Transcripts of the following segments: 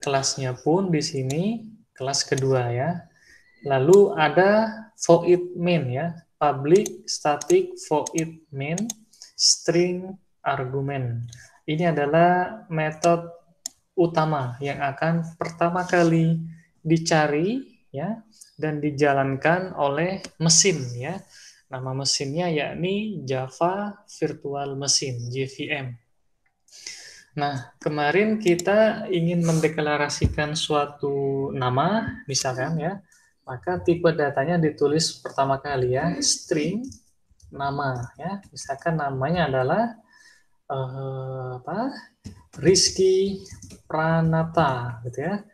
kelasnya pun di sini kelas kedua ya. Lalu ada void main ya, public static void main string argument. Ini adalah metode utama yang akan pertama kali dicari ya dan dijalankan oleh mesin ya. Nama mesinnya yakni Java Virtual Machine (JVM). Nah, kemarin kita ingin mendeklarasikan suatu nama, misalkan ya, maka tipe datanya ditulis pertama kali ya, string nama ya. Misalkan namanya adalah Rizky Pranata gitu ya.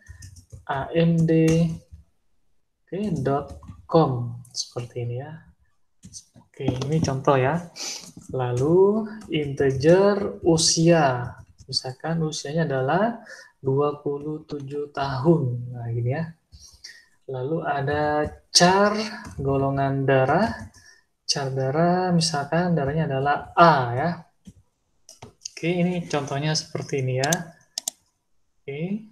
amd.com seperti ini ya. Oke, ini contoh ya. Lalu integer usia. Misalkan usianya adalah 27 tahun. Nah, gini ya. Lalu ada char golongan darah. Char darah misalkan darahnya adalah A ya. Oke, ini contohnya seperti ini ya. Oke.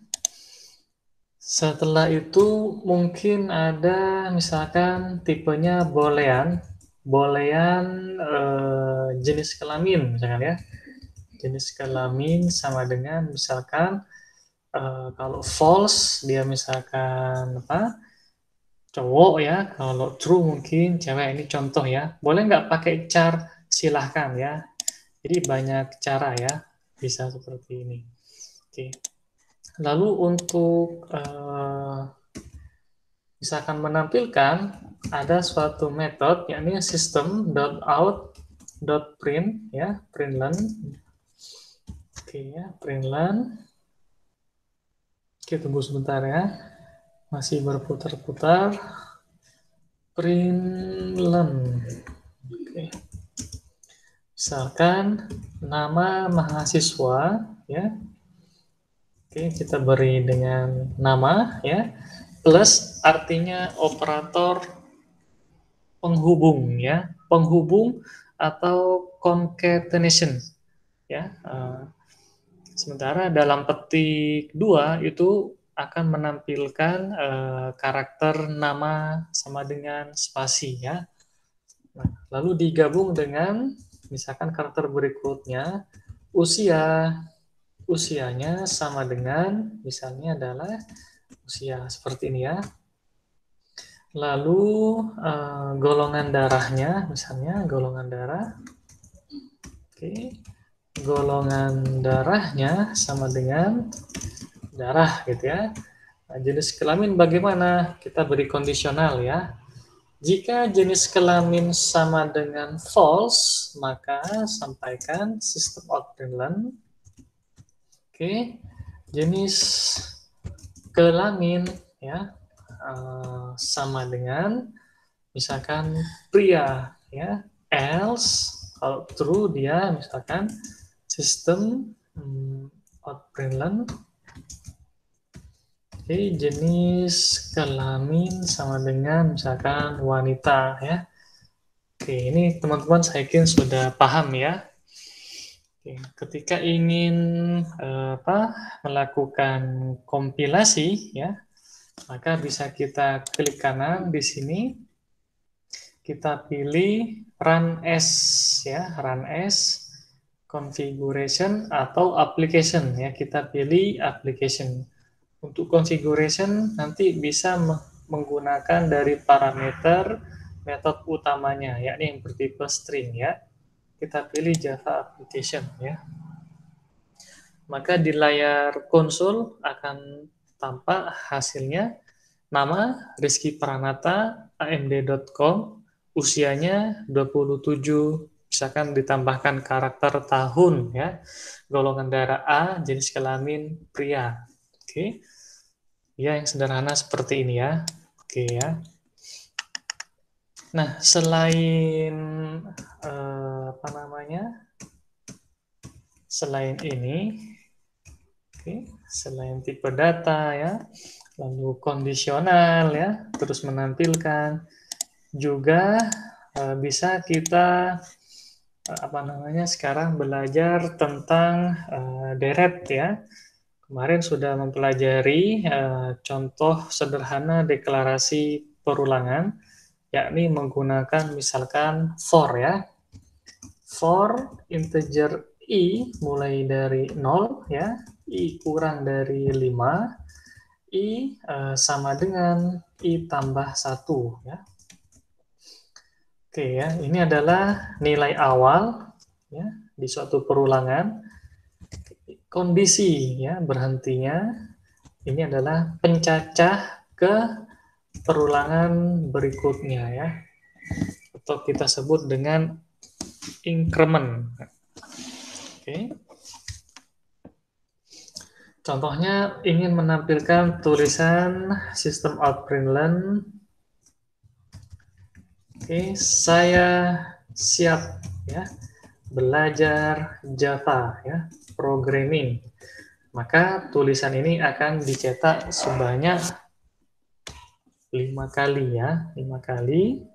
Setelah itu mungkin ada misalkan tipenya boolean jenis kelamin misalkan ya. Jenis kelamin sama dengan misalkan kalau false dia misalkan apa cowok ya, kalau true mungkin cewek. Ini contoh ya. Boleh nggak pakai char? Silahkan ya. Jadi banyak cara ya, bisa seperti ini. Oke. Lalu untuk misalkan menampilkan ada suatu metode yakni system.out.print ya, println. Oke ya, println. Oke, tunggu sebentar ya. Masih berputar-putar. Println. Oke. Misalkan nama mahasiswa ya. Oke, kita beri dengan nama ya. Plus artinya operator penghubung ya. Penghubung atau concatenation ya. Sementara dalam petik 2 itu akan menampilkan karakter nama sama dengan spasi ya. Nah, lalu digabung dengan misalkan karakter berikutnya usianya sama dengan misalnya adalah usia seperti ini ya. Lalu golongan darahnya misalnya golongan darah. Oke. Golongan darahnya sama dengan darah gitu ya. Nah, jenis kelamin bagaimana? Kita beri kondisional ya. Jika jenis kelamin sama dengan false, maka sampaikan system out println. Oke, jenis kelamin ya sama dengan misalkan pria ya. Else kalau true dia misalkan system out println. Oke, jenis kelamin sama dengan misalkan wanita ya. Oke, ini teman-teman saya yakin sudah paham ya. Oke, ketika ingin melakukan kompilasi ya, maka bisa kita klik kanan di sini. Kita pilih run as ya, run as configuration atau application ya. Kita pilih application. Untuk configuration nanti bisa menggunakan dari parameter metode utamanya, yakni yang bertipe string ya. Kita pilih Java application ya. Maka di layar konsol akan tampak hasilnya nama Rizky Pranata amd.com, usianya 27, misalkan ditambahkan karakter tahun ya, golongan darah A, jenis kelamin pria. Oke. Ya, yang sederhana seperti ini ya. Oke ya. Nah, selain selain ini, selain tipe data ya, lalu kondisional ya, terus menampilkan juga bisa kita sekarang belajar tentang deret ya. kemarin sudah mempelajari contoh sederhana deklarasi perulangan, yakni menggunakan misalkan for ya. For integer i mulai dari 0 ya, i kurang dari 5, i sama dengan i tambah 1 ya. Oke ya, ini adalah nilai awal ya di suatu perulangan. Kondisi ya berhentinya ini adalah pencacah ke perulangan berikutnya ya. Atau kita sebut dengan increment. Oke. Contohnya ingin menampilkan tulisan sistem out println. Oke, saya siap ya belajar Java ya, programming. Maka tulisan ini akan dicetak sebanyak 5 kali ya, 5 kali.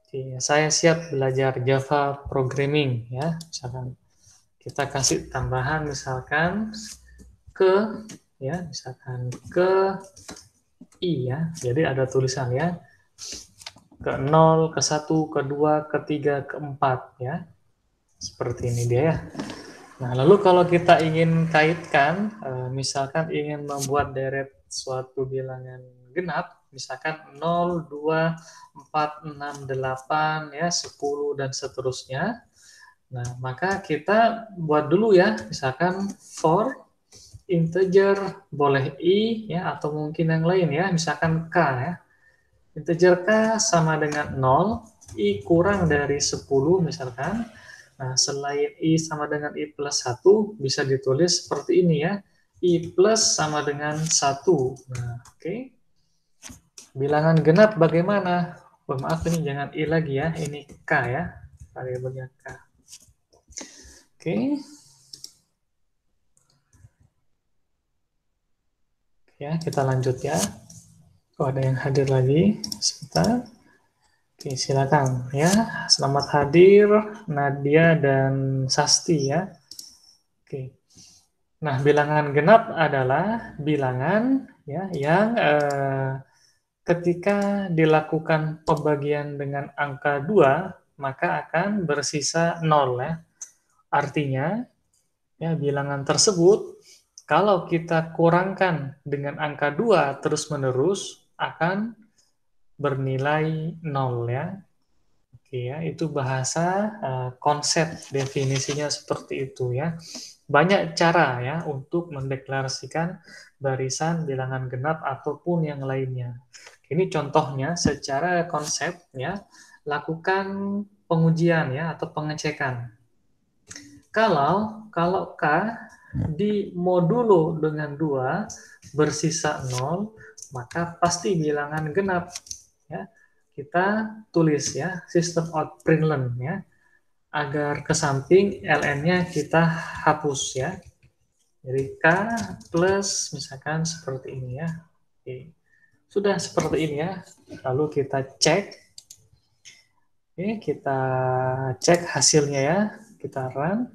Oke, saya siap belajar Java programming ya. Misalkan kita kasih tambahan misalkan ke ya, misalkan ke i ya. Jadi ada tulisan ya. Ke 0, ke 1, ke 2, ke 3, ke 4 ya. Seperti ini dia ya. Nah, lalu kalau kita ingin kaitkan, misalkan ingin membuat deret suatu bilangan genap, misalkan 0, 2, 4, 6, 8, ya, 10, dan seterusnya. Nah, maka kita buat dulu ya, misalkan for integer, boleh i, ya, atau mungkin yang lain ya, misalkan k ya. Integer k sama dengan 0, i kurang dari 10 misalkan. Nah, selain i sama dengan i plus 1, bisa ditulis seperti ini ya. I plus sama dengan 1. Nah, oke. Bilangan genap bagaimana? Oh, maaf ini jangan i lagi ya, ini k ya. Variabelnya k. Oke. Ya, kita lanjut ya. Oh, ada yang hadir lagi. Sebentar. Oke, silakan ya. Selamat hadir Nadia dan Sasti ya. Oke. Nah, bilangan genap adalah bilangan ya yang ketika dilakukan pembagian dengan angka 2, maka akan bersisa 0 ya. Artinya ya bilangan tersebut kalau kita kurangkan dengan angka 2 terus-menerus akan bernilai 0 ya. Oke ya, itu bahasa konsep definisinya seperti itu ya. Banyak cara ya untuk mendeklarasikan barisan bilangan genap ataupun yang lainnya. Ini contohnya secara konsep ya, lakukan pengujian ya atau pengecekan. Kalau K di modulo dengan 2 bersisa 0, maka pasti bilangan genap ya. Kita tulis ya sistem out println ya, agar ke samping ln-nya kita hapus ya. Jadi k plus misalkan seperti ini ya. Oke. Sudah seperti ini ya. Lalu kita cek. Oke, kita cek hasilnya ya. Kita run.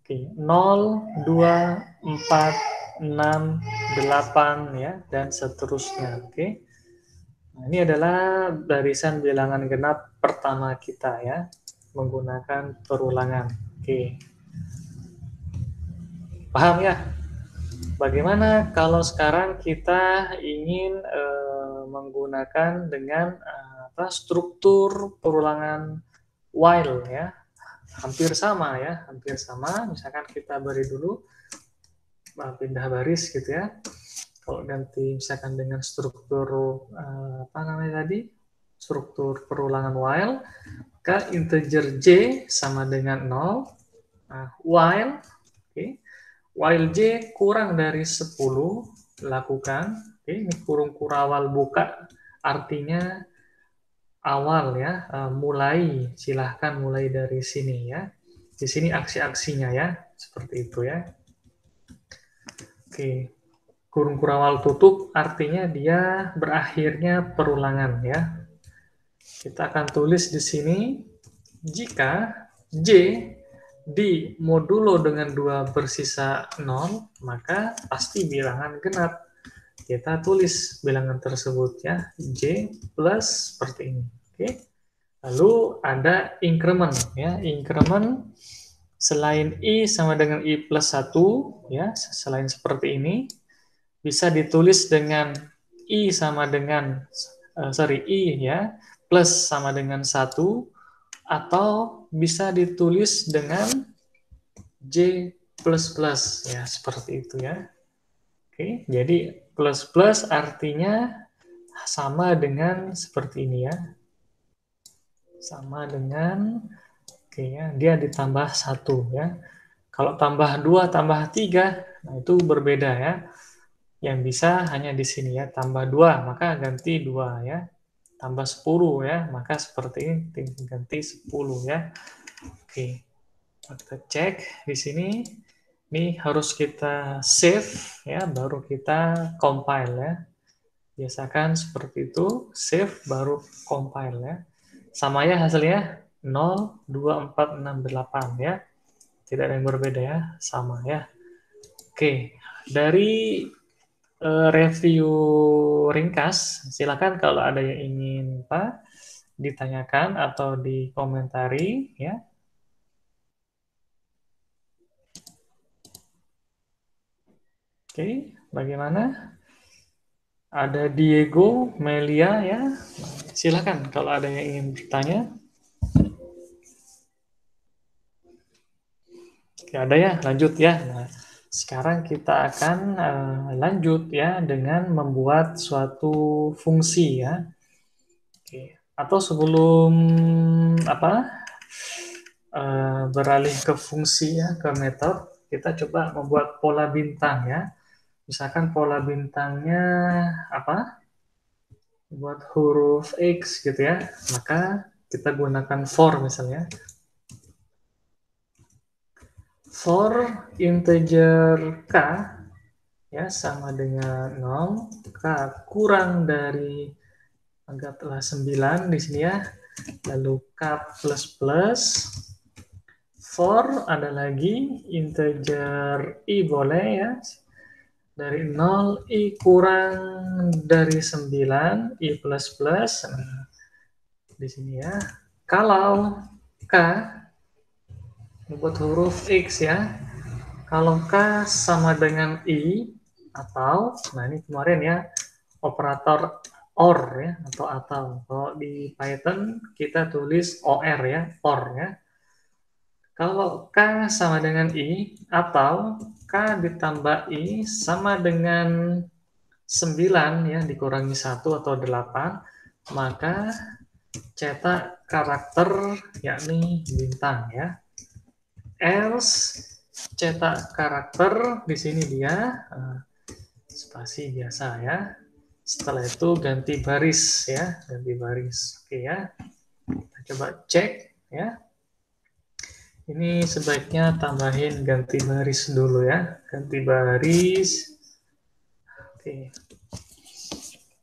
Oke, 0, 2, 4, 6, 8 ya dan seterusnya. Oke. Nah, ini adalah barisan bilangan genap pertama kita ya, menggunakan perulangan. Oke. Paham ya? Bagaimana kalau sekarang kita ingin menggunakan dengan struktur perulangan while ya? Hampir sama ya, hampir sama. Misalkan kita beri dulu pindah baris gitu ya. Kalau ganti misalkan dengan struktur apa namanya tadi? Struktur perulangan while, maka integer j sama dengan 0. Nah, while oke. While j kurang dari 10, lakukan. Oke, ini kurung kurawal buka, artinya awal ya, mulai. Silahkan mulai dari sini ya. Di sini aksi-aksinya ya, seperti itu ya. Oke, kurung kurawal tutup, artinya dia berakhirnya perulangan ya. Kita akan tulis di sini, jika j di modulo dengan 2 bersisa 0, maka pasti bilangan genap. Kita tulis bilangan tersebut ya, J plus seperti ini. Oke. Lalu ada increment ya, increment selain I sama dengan I plus 1 ya, selain seperti ini bisa ditulis dengan I sama dengan I ya, plus sama dengan 1, atau bisa ditulis dengan J plus plus ya, seperti itu ya. Oke, jadi plus plus artinya sama dengan seperti ini ya. Sama dengan, oke ya, dia ditambah 1 ya. Kalau tambah 2 tambah 3, nah itu berbeda ya. Yang bisa hanya di sini ya, tambah 2 maka ganti 2 ya. Tambah 10 ya, maka seperti ini ganti 10 ya. Oke. Kita cek di sini. Ini harus kita save ya, baru kita compile ya. Biasakan seperti itu, save baru compile ya. Sama ya hasilnya 0, 2, 4, 6, 8 ya. Tidak ada yang berbeda ya, sama ya. Oke, dari review ringkas, silakan kalau ada yang ingin Pak ditanyakan atau dikomentari ya. Oke, bagaimana? Ada Diego, Melia ya. Silakan kalau ada yang ingin bertanya. Oke, ada ya, lanjut ya. Nah, sekarang kita akan lanjut ya dengan membuat suatu fungsi ya. Oke. Atau sebelum apa beralih ke fungsi ya, ke metode, kita coba membuat pola bintang ya. Misalkan pola bintangnya apa? Buat huruf X gitu ya, maka kita gunakan for misalnya. For integer K ya sama dengan 0, K kurang dari anggaplah 9 di sini ya. Lalu K plus plus. For ada lagi integer I boleh ya. Dari 0, I kurang dari 9, I plus plus. Nah, di sini ya. Kalau K, buat huruf X ya. Kalau K sama dengan I, atau, nah ini kemarin ya, operator OR ya, atau. Kalau di Python, kita tulis OR ya, OR ya. Kalau K sama dengan I, atau K ditambah I sama dengan 9 ya, dikurangi 1 atau 8, maka cetak karakter yakni bintang ya. Else cetak karakter di sini dia spasi biasa ya. Setelah itu ganti baris ya, ganti baris. Oke ya. Kita coba cek ya. Ini sebaiknya tambahin ganti baris dulu ya. Ganti baris. Oke.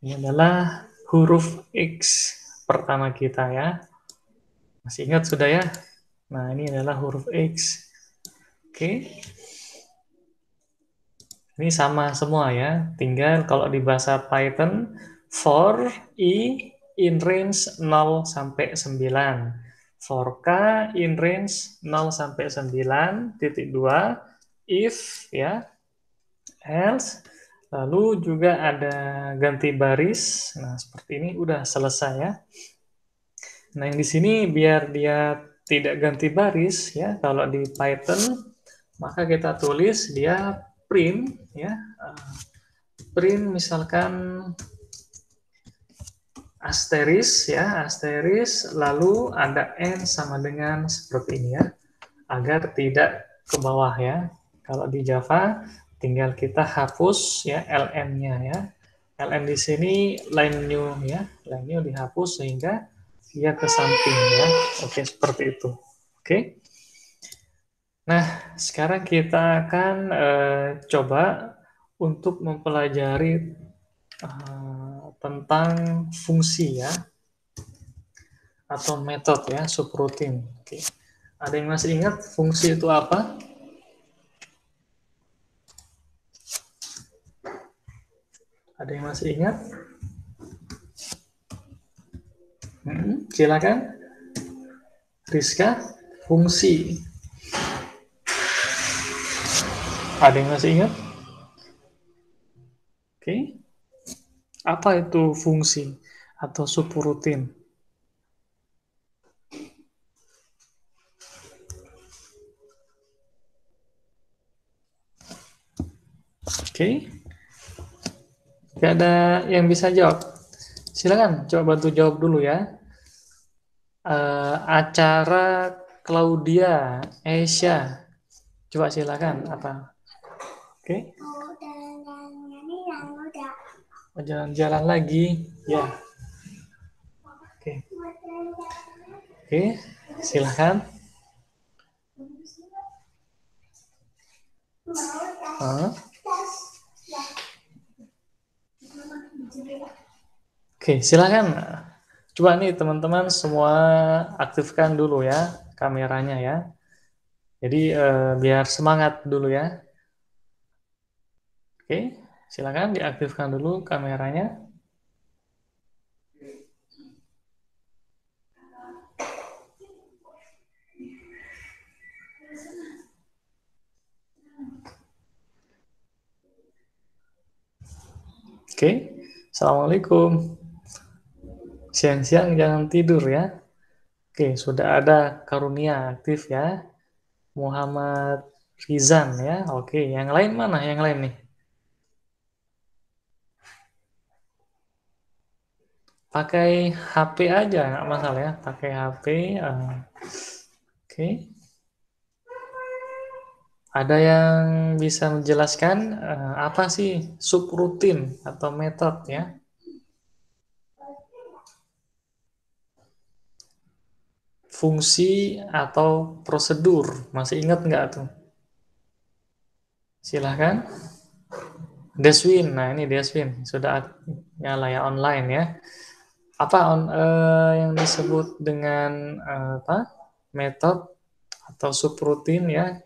Ini adalah huruf X pertama kita ya. Masih ingat sudah ya? Nah, ini adalah huruf X. Oke. Ini sama semua ya. Tinggal kalau di bahasa Python, for I in range 0 sampai 9. For K in range 0 sampai 9, titik 2, if ya, else, lalu juga ada ganti baris. Nah, seperti ini udah selesai ya. Nah, yang di sini biar dia tidak ganti baris ya, kalau di Python maka kita tulis dia print ya. Print misalkan asteris ya, asteris lalu ada n sama dengan seperti ini ya, agar tidak ke bawah ya. Kalau di Java tinggal kita hapus ya ln-nya ya. ln di sini line new ya, line new dihapus sehingga dia ke samping ya. Oke, seperti itu. Oke. Nah, sekarang kita akan coba untuk mempelajari tentang fungsi ya, atau metode ya, subroutine. Oke. Ada yang masih ingat fungsi itu apa? Ada yang masih ingat? Silakan. Rizka, fungsi. Ada yang masih ingat? Oke. Apa itu fungsi atau subrutin? Oke. Gak ada yang bisa jawab. Silakan, coba bantu jawab dulu ya. Acara Claudia, Aisyah. Coba silakan apa? Oke. Oh, jalan-jalan lagi. Ya. Oke. Oke, silakan. Oke, silakan. Coba nih teman-teman semua aktifkan dulu ya kameranya ya. Jadi biar semangat dulu ya. Oke, silakan diaktifkan dulu kameranya. Oke, Assalamualaikum. Siang-siang jangan tidur ya. Oke, sudah ada Karunia aktif ya. Muhammad Rizan ya. Oke, yang lain mana? Yang lain nih. Pakai HP aja, nggak masalah ya. Pakai HP. Oke. Ada yang bisa menjelaskan apa sih subrutin atau metode ya? Fungsi atau prosedur. Masih ingat nggak tuh? Silahkan. Deswin, nah ini Deswin sudah nyala ya online ya. Apa yang disebut dengan apa? Metode atau subrutin ya?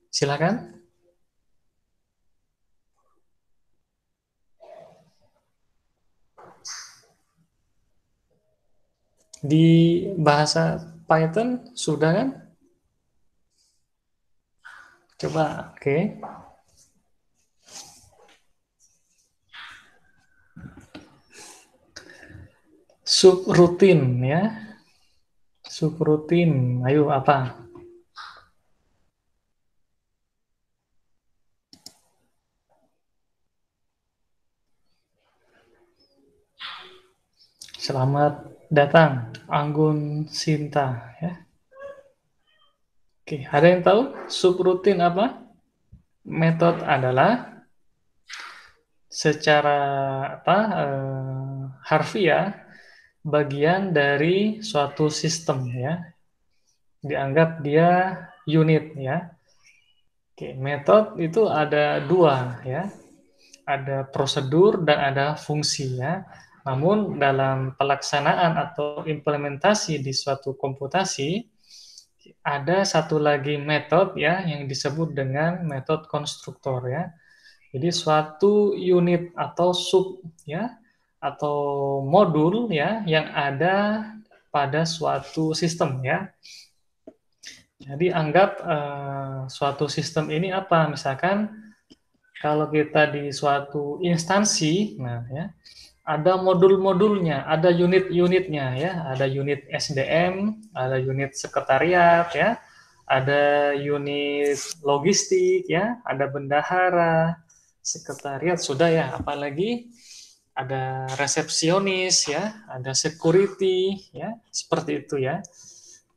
Silahkan. Di bahasa Python sudah kan? Coba, oke. Subrutin ya. Subrutin. Ayo apa? Selamat datang, Anggun Sinta ya. Oke, ada yang tahu subrutin apa? Metode adalah secara apa harfiah bagian dari suatu sistem ya. Dianggap dia unit ya. Oke, metode itu ada dua ya. Ada prosedur dan ada fungsi ya. Namun dalam pelaksanaan atau implementasi di suatu komputasi ada satu lagi metode ya yang disebut dengan metode konstruktor ya. Jadi suatu unit atau sub ya atau modul ya yang ada pada suatu sistem ya. Jadi anggap suatu sistem ini apa? Misalkan kalau kita di suatu instansi, nah ya, ada modul-modulnya, ada unit-unitnya ya, ada unit SDM, ada unit sekretariat ya, ada unit logistik ya, ada bendahara, sekretariat sudah ya, apalagi ada resepsionis ya, ada security ya, seperti itu ya.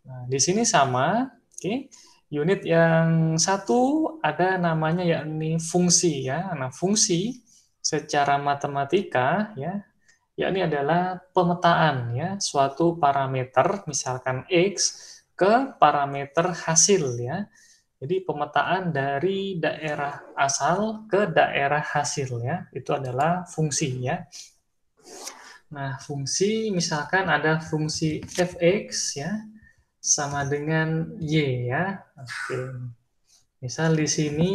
Nah, di sini sama, oke. Unit yang satu ada namanya yakni fungsi ya. Nah, fungsi secara matematika ya, yakni adalah pemetaan ya suatu parameter misalkan x ke parameter hasil ya. Jadi pemetaan dari daerah asal ke daerah hasil ya. Itu adalah fungsi ya. Nah, fungsi misalkan ada fungsi fx ya. sama dengan Y ya. Oke. Misal di sini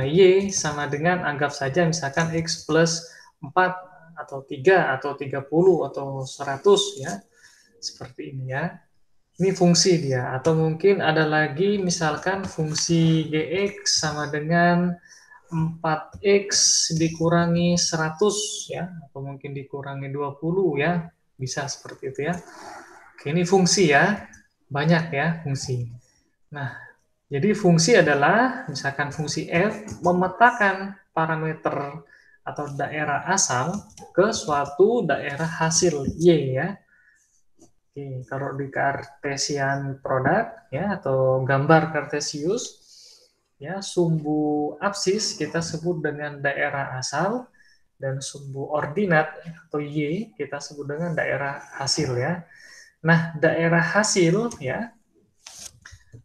Y sama dengan, anggap saja misalkan X plus 4 atau 3 atau 30 atau 100 ya. Seperti ini ya. Ini fungsi dia. Atau mungkin ada lagi misalkan fungsi Gx sama dengan 4x dikurangi 100 ya. Atau mungkin dikurangi 20 ya. Bisa seperti itu ya. Oke, ini fungsi ya. Banyak ya fungsi. Nah, jadi fungsi adalah, misalkan fungsi f memetakan parameter atau daerah asal ke suatu daerah hasil y ya. Oke, kalau di Cartesian product ya atau gambar Cartesius ya, sumbu absis kita sebut dengan daerah asal dan sumbu ordinat atau y kita sebut dengan daerah hasil ya. Nah, daerah hasil ya,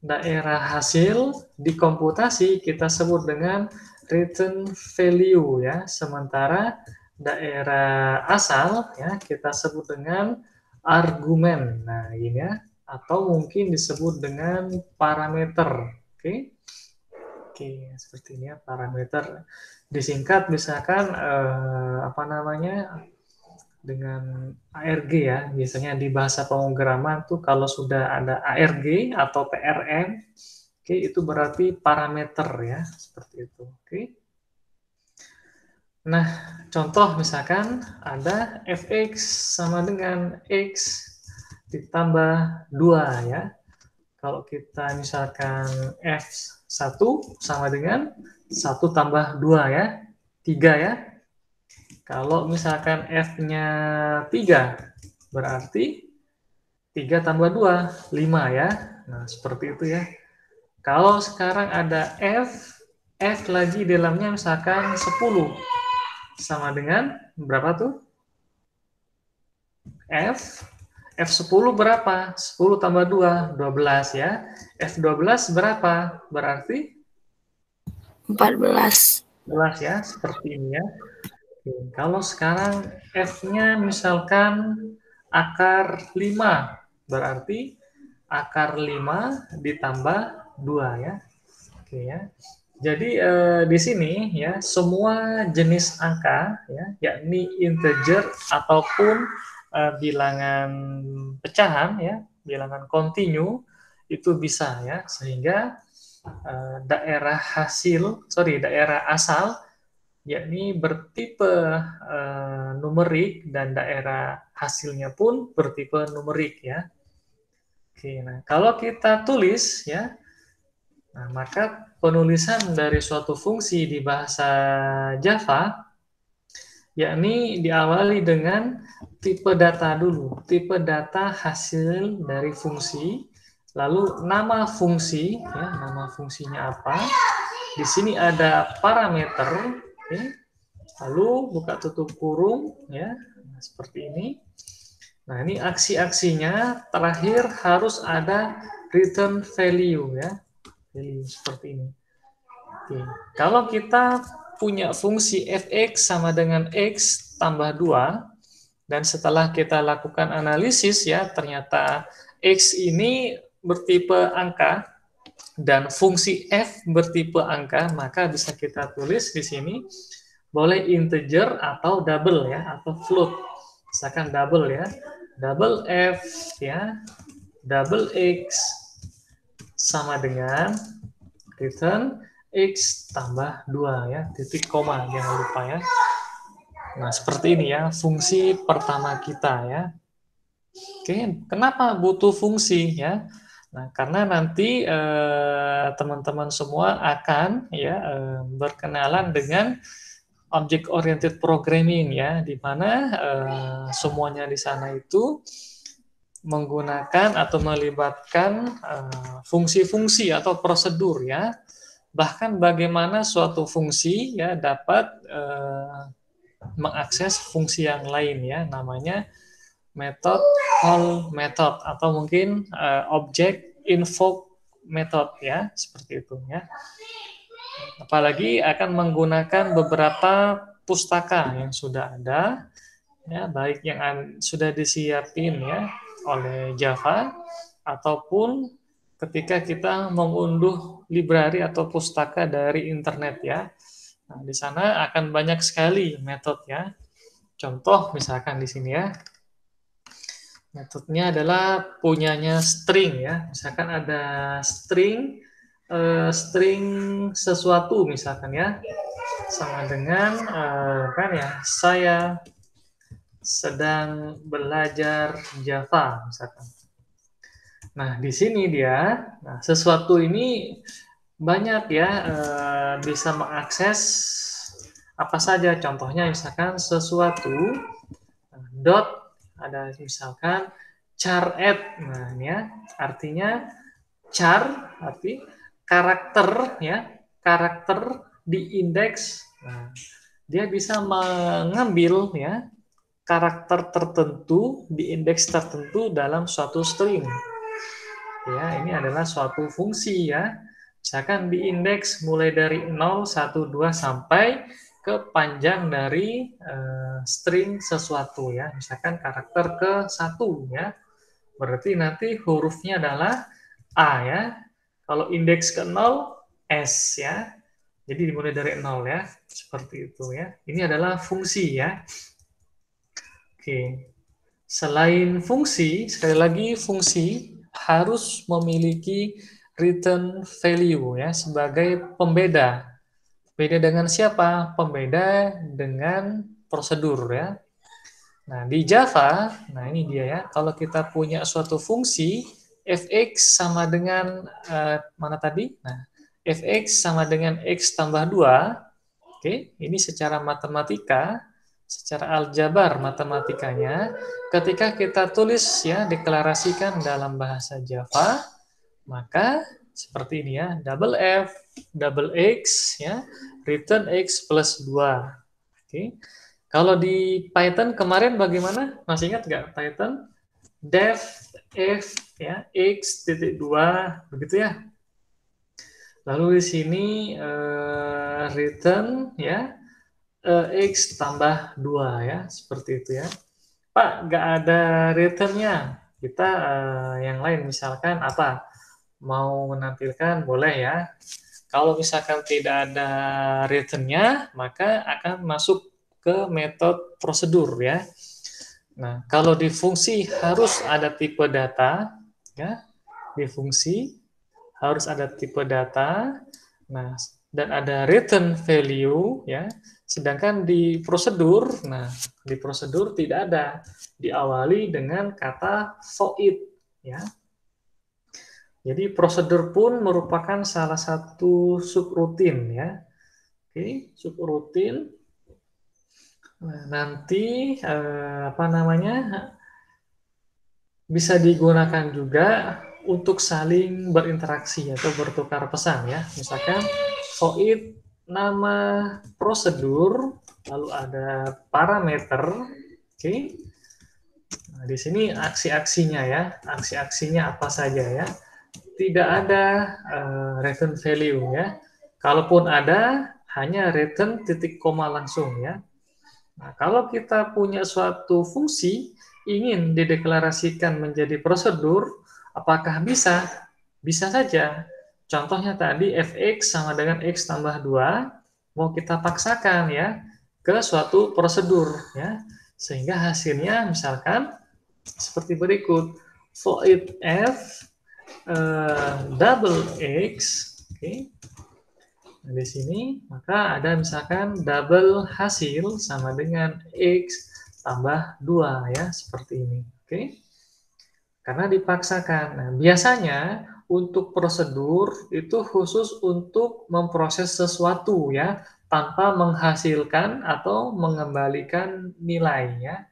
daerah hasil di komputasi kita sebut dengan return value ya, sementara daerah asal ya kita sebut dengan argumen. Nah, ini ya, atau mungkin disebut dengan parameter. Oke. Oke, seperti ini ya parameter. Disingkat misalkan apa namanya? Dengan ARG ya, biasanya di bahasa pemrograman tuh kalau sudah ada ARG atau PRM, oke, itu berarti parameter ya, seperti itu. Oke. Nah, contoh misalkan ada fx sama dengan x ditambah 2 ya. Kalau kita misalkan f1 sama dengan 1 tambah 2 ya, 3 ya. Kalau misalkan F-nya 3, berarti 3 tambah 2, 5 ya. Nah, seperti itu ya. Kalau sekarang ada F lagi di dalamnya misalkan 10. Sama dengan berapa tuh? F10 berapa? 10 tambah 2, 12 ya. F12 berapa? Berarti 14. 12 ya, seperti ini ya. Oke, kalau sekarang F-nya misalkan akar 5, berarti akar 5 ditambah 2 ya. Oke ya. Jadi di sini ya semua jenis angka ya, yakni integer ataupun bilangan pecahan ya, bilangan kontinu itu bisa ya, sehingga daerah asal yakni bertipe numerik dan daerah hasilnya pun bertipe numerik ya. Oke, nah kalau kita tulis ya, nah maka penulisan dari suatu fungsi di bahasa Java yakni diawali dengan tipe data dulu, tipe data hasil dari fungsi, lalu nama fungsi ya, nama fungsinya apa. Di sini ada parameter, ya. Lalu buka tutup kurung ya, nah, seperti ini. Nah, ini aksi-aksinya terakhir harus ada return value ya. Value seperti ini. Oke. Kalau kita punya fungsi fx sama dengan x tambah 2 dan setelah kita lakukan analisis ya, ternyata x ini bertipe angka dan fungsi f bertipe angka, maka bisa kita tulis di sini boleh integer atau double ya, atau float. Misalkan double ya, double f ya, double x sama dengan return x tambah 2 ya, titik koma, jangan lupa ya. Nah, seperti ini ya fungsi pertama kita ya. Oke, kenapa butuh fungsi ya? Nah, karena nanti teman-teman semua akan ya berkenalan dengan object oriented programming ya, di mana semuanya di sana itu menggunakan atau melibatkan fungsi-fungsi atau prosedur ya. Bahkan bagaimana suatu fungsi ya dapat mengakses fungsi yang lain ya, namanya method call method atau mungkin object invoke method ya, seperti itu ya. Apalagi akan menggunakan beberapa pustaka yang sudah ada ya, baik yang sudah disiapin ya oleh Java ataupun ketika kita mengunduh library atau pustaka dari internet ya. Nah, di sana akan banyak sekali metodenya. Contoh misalkan di sini ya. Metodenya adalah punyanya string ya. Misalkan ada string string sesuatu misalkan ya. Sama dengan kan ya, saya sedang belajar Java misalkan. Nah, di sini dia, nah sesuatu ini banyak ya bisa mengakses apa saja. Contohnya misalkan sesuatu dot ada misalkan char add. Nah, ini ya artinya char arti karakter ya, karakter di indeks. Nah, dia bisa mengambil ya karakter tertentu di indeks tertentu dalam suatu string. Ya, ini adalah suatu fungsi ya. Misalkan di indeks mulai dari 0, 1, 2 sampai ke panjang dari string sesuatu ya. Misalkan karakter ke 1 ya. Berarti nanti hurufnya adalah A ya. Kalau indeks ke 0 S ya. Jadi dimulai dari 0 ya. Seperti itu ya. Ini adalah fungsi ya. Oke. Selain fungsi, sekali lagi fungsi harus memiliki return value ya sebagai pembeda. Beda dengan siapa? Pembeda dengan prosedur ya. Nah, di Java, nah ini dia ya. Kalau kita punya suatu fungsi fx sama dengan mana tadi? Nah, fx sama dengan x tambah 2. Oke, ini secara matematika, secara aljabar matematikanya, ketika kita tulis ya, deklarasikan dalam bahasa Java, maka seperti ini ya, double f, double x, ya, return x plus 2. Oke. Kalau di Python kemarin bagaimana? Masih ingat nggak Python? Def f ya, x titik 2, begitu ya. Lalu di sini return ya, X tambah 2 ya, seperti itu ya. Pak, nggak ada returnnya. Kita yang lain misalkan apa? Mau menampilkan boleh ya. Kalau misalkan tidak ada returnnya, maka akan masuk ke metode prosedur ya. Nah, kalau di fungsi harus ada tipe data ya. Di fungsi harus ada tipe data. Nah, dan ada return value ya. Sedangkan di prosedur, nah di prosedur tidak ada, diawali dengan kata void ya. Jadi prosedur pun merupakan salah satu subrutin ya. Oke, subrutin. Nah, nanti apa namanya bisa digunakan juga untuk saling berinteraksi atau bertukar pesan ya. Misalkan void nama prosedur, lalu ada parameter, oke. Nah, di sini aksi-aksinya ya, aksi-aksinya apa saja ya. Tidak ada return value ya. Kalaupun ada, hanya return titik koma langsung ya. Nah, kalau kita punya suatu fungsi ingin dideklarasikan menjadi prosedur, apakah bisa? Bisa saja. Contohnya tadi fx sama dengan x tambah 2, mau kita paksakan ya ke suatu prosedur ya. Sehingga hasilnya misalkan seperti berikut. Void f double x, oke. Nah, di sini maka ada misalkan double hasil sama dengan x tambah 2 ya, seperti ini. Oke. Karena dipaksakan. Nah, biasanya untuk prosedur itu khusus untuk memproses sesuatu ya, tanpa menghasilkan atau mengembalikan nilai ya.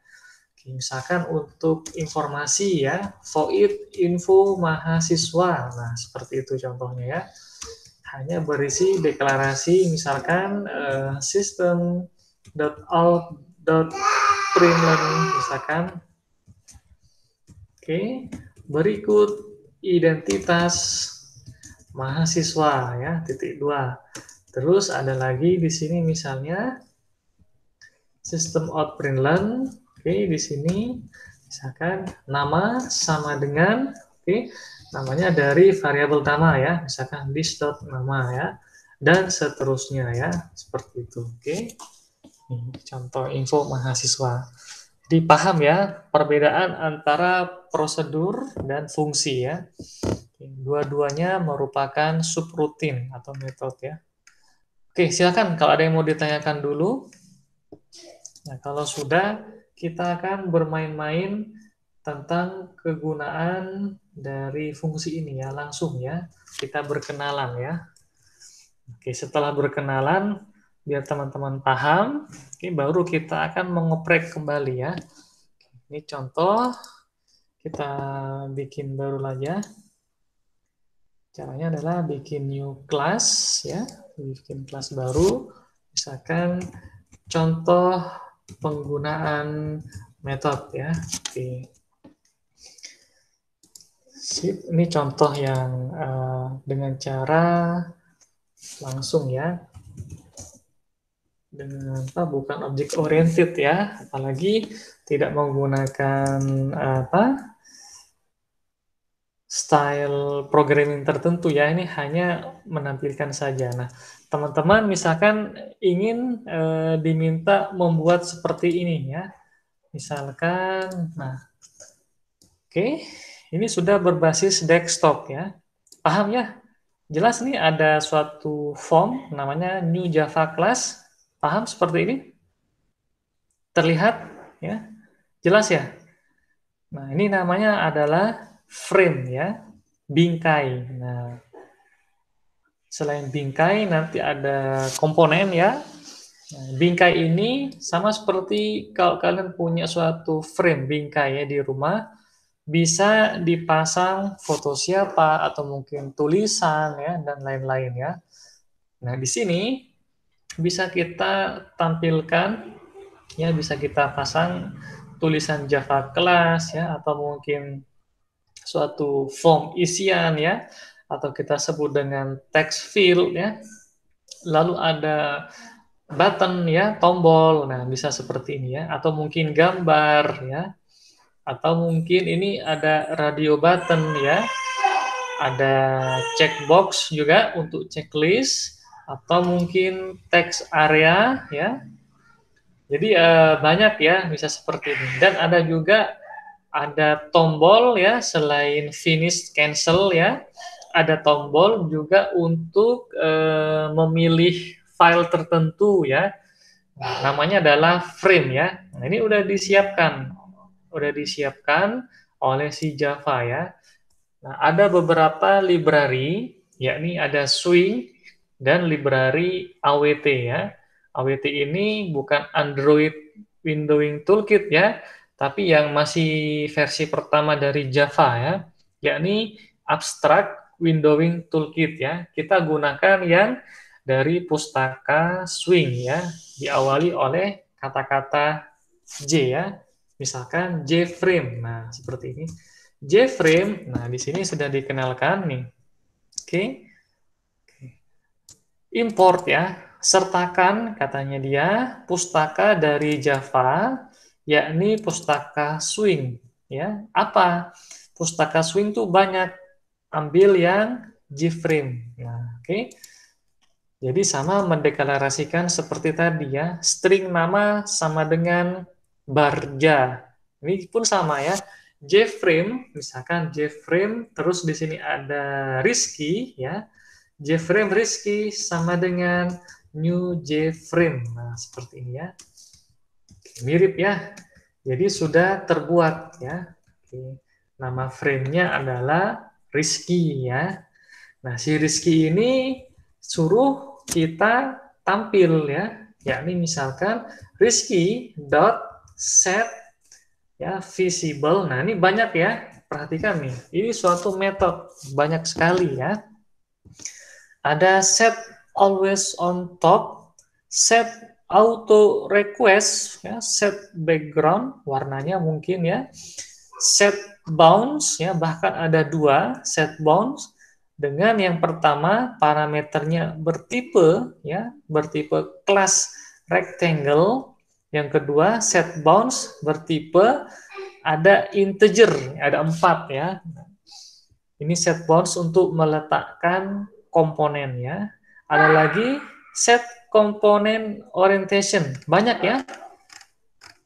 Misalkan untuk informasi ya, void info mahasiswa. Nah, seperti itu contohnya ya. Hanya berisi deklarasi misalkan system.out.println misalkan. Oke, berikut identitas mahasiswa ya, titik 2. Terus ada lagi di sini misalnya system.out.println. Oke, di sini misalkan nama sama dengan Oke, namanya dari variabel nama ya, misalkan this.nama ya, dan seterusnya ya, seperti itu. Oke, ini contoh info mahasiswa. Dipaham ya perbedaan antara prosedur dan fungsi ya. Dua-duanya merupakan subrutin atau metode ya. Oke, silakan kalau ada yang mau ditanyakan dulu. Nah, kalau sudah, kita akan bermain-main tentang kegunaan dari fungsi ini ya, langsung ya. Kita berkenalan ya. Oke, setelah berkenalan, biar teman-teman paham, oke, baru kita akan mengoprek kembali ya. Ini contoh, kita bikin baru aja. Caranya adalah bikin new class ya, bikin kelas baru. Misalkan contoh penggunaan metode ya. Oke. Sip, ini contoh yang dengan cara langsung ya. Dengan apa? Bukan object oriented ya, apalagi tidak menggunakan apa? Style programming tertentu ya, ini hanya menampilkan saja. Nah, teman-teman misalkan ingin diminta membuat seperti ini ya, misalkan, nah, oke, ini sudah berbasis desktop ya, paham ya? Jelas nih ada suatu form namanya new Java class, paham seperti ini? Terlihat ya, jelas ya? Nah, ini namanya adalah frame ya, bingkai. Nah, selain bingkai nanti ada komponen ya. Nah, bingkai ini sama seperti kalau kalian punya suatu frame bingkai ya di rumah, bisa dipasang foto siapa atau mungkin tulisan ya dan lain-lain ya. Nah, di sini bisa kita tampilkan ya, bisa kita pasang tulisan Java class ya, atau mungkin suatu form isian ya, atau kita sebut dengan text field ya. Lalu ada button ya, tombol. Nah, bisa seperti ini ya, atau mungkin gambar ya. Atau mungkin ini ada radio button ya. Ada checkbox juga untuk checklist, atau mungkin text area ya. Jadi banyak ya, bisa seperti ini. Dan ada juga ada tombol ya, selain finish cancel ya, ada tombol juga untuk memilih file tertentu ya. Namanya adalah frame ya. Nah, ini udah disiapkan oleh si Java ya. Nah, ada beberapa library, yakni ada Swing dan library AWT ya. AWT ini bukan Android Windowing Toolkit ya, tapi yang masih versi pertama dari Java ya, yakni Abstract Windowing Toolkit ya. Kita gunakan yang dari pustaka Swing ya, diawali oleh kata-kata J ya. Misalkan JFrame. Nah, seperti ini. JFrame, nah di sini sudah dikenalkan nih. Oke. Import ya, sertakan katanya dia pustaka dari Java, yakni pustaka Swing ya. Apa? Pustaka Swing tuh banyak, ambil yang JFrame. Nah, oke. Jadi sama mendeklarasikan seperti tadi ya, string nama sama dengan barja. Ini pun sama ya. JFrame, misalkan JFrame, terus di sini ada Rizky ya. JFrame Rizky sama dengan new JFrame. Nah, seperti ini ya. Mirip ya. Jadi sudah terbuat ya. Oke. Nama frame-nya adalah Rizky ya. Nah, si Rizky ini suruh kita tampil ya. Yakni misalkan Rizky dot set ya visible. Nah, ini banyak ya. Perhatikan nih. Ini suatu metode banyak sekali ya. Ada set always on top, set auto request ya, set background warnanya mungkin ya. Set bounds ya, bahkan ada dua set bounds dengan yang pertama parameternya bertipe ya, bertipe class rectangle. Yang kedua set bounds bertipe ada integer, ada 4 ya. Ini set bounds untuk meletakkan komponen ya. Ada lagi set component orientation. Banyak ya.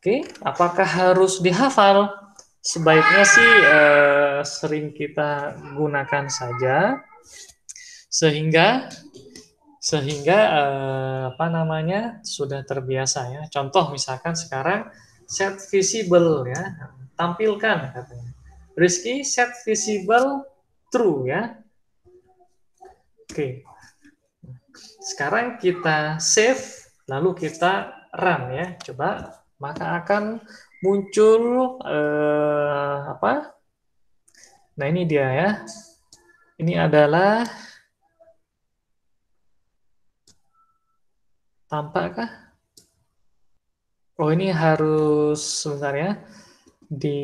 Oke, apakah harus dihafal? Sebaiknya sih sering kita gunakan saja sehingga apa namanya sudah terbiasa ya. Contoh misalkan sekarang set visible ya, tampilkan katanya. Rizky set visible true ya. Oke. Sekarang kita save lalu kita run ya. Coba maka akan muncul apa? Nah, ini dia ya. Ini adalah tampakkah? Oh, ini harus sebentar ya. Di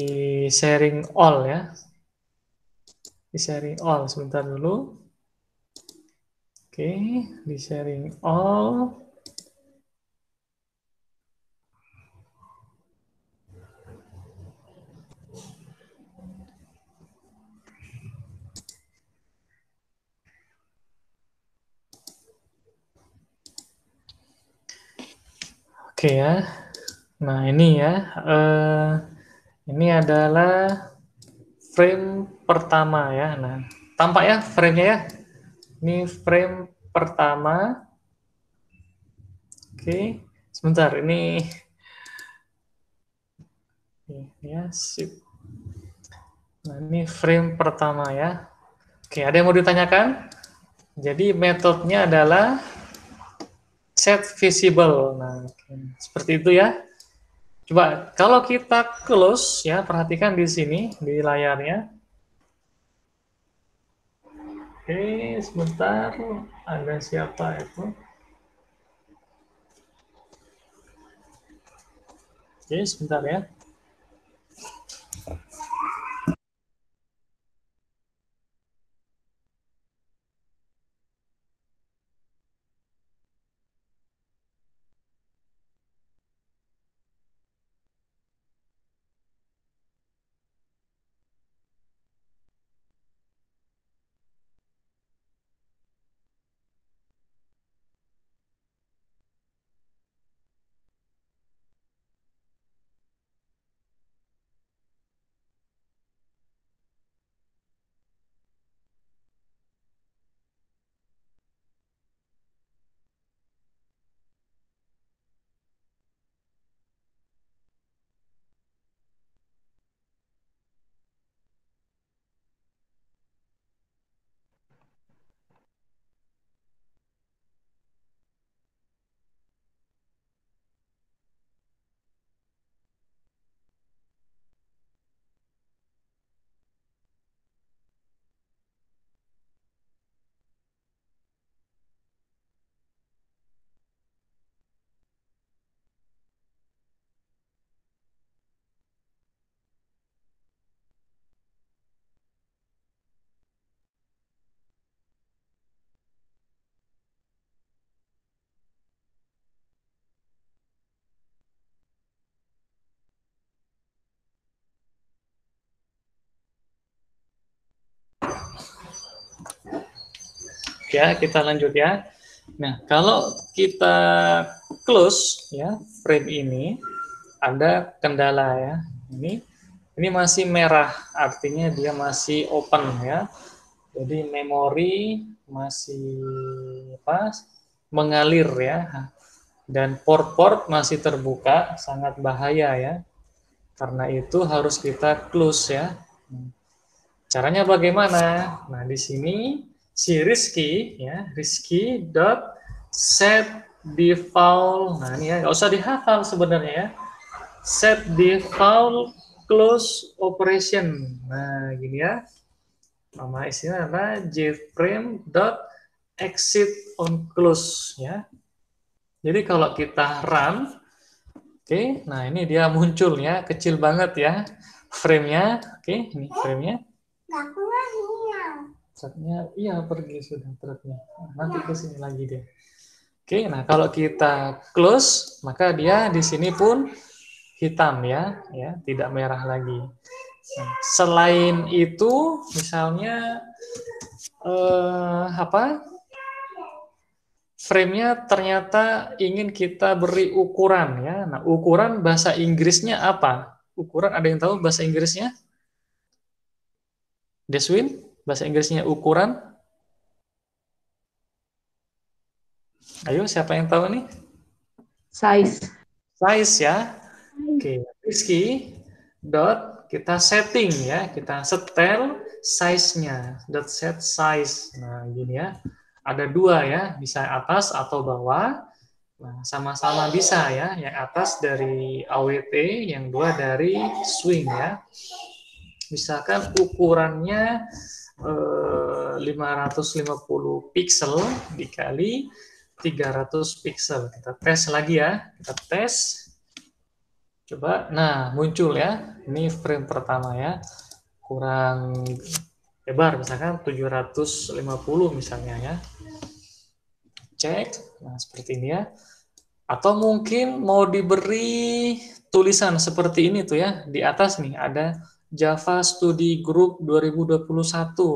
sharing all ya. Di sharing all sebentar dulu. Oke, di sharing all. Oke ya. Nah, ini ya. Ini adalah frame pertama ya. Nah, tampak ya frame-nya ya. Ini frame pertama. Oke, sebentar. Ini ya, sip. Nah, ini frame pertama ya. Oke, ada yang mau ditanyakan? Jadi metodenya adalah set visible. Nah, seperti itu ya. Coba kalau kita close ya, perhatikan di sini di layarnya. Oke, sebentar. Ada siapa itu? Oke, sebentar ya. Ya, kita lanjut ya. Nah, kalau kita close ya frame ini ada kendala ya. Ini masih merah, artinya dia masih open ya. Jadi memori masih apa? Mengalir ya. Dan port-port masih terbuka, sangat bahaya ya. Karena itu harus kita close ya. Caranya bagaimana? Nah, di sini si Rizky ya, Rizky dot set default. Nah, ini ya nggak usah dihafal sebenarnya ya. Set default close operation. Nah, gini ya. Nama istilah adalah jframe dot exit on close ya. Jadi kalau kita run, oke, nah ini dia muncul ya, kecil banget ya frame-nya. Oke, ini frame-nya. Truknya, iya pergi sudah truknya. Nanti ke sini lagi deh. Oke, nah kalau kita close, maka dia di sini pun hitam ya, tidak merah lagi. Selain itu, misalnya apa? Frame-nya ternyata ingin kita beri ukuran ya. Nah, ukuran bahasa Inggrisnya apa? Ukuran ada yang tahu bahasa Inggrisnya? Deswin, bahasa Inggrisnya ukuran? Ayo, siapa yang tahu nih? Size. Size ya. Oke, Rizky, kita setting ya, kita setel size-nya, set size. Nah, gini ya. Ada dua ya, bisa atas atau bawah. Nah, sama-sama bisa ya, yang atas dari AWT, yang dua dari swing ya. Misalkan ukurannya 550 pixel dikali 300 pixel. Kita tes lagi ya, kita tes. Coba, nah muncul ya, ini frame pertama ya, kurang lebar misalkan 750 misalnya ya. Cek, nah seperti ini ya. Atau mungkin mau diberi tulisan seperti ini tuh ya, di atas nih ada Java Study Group 2021.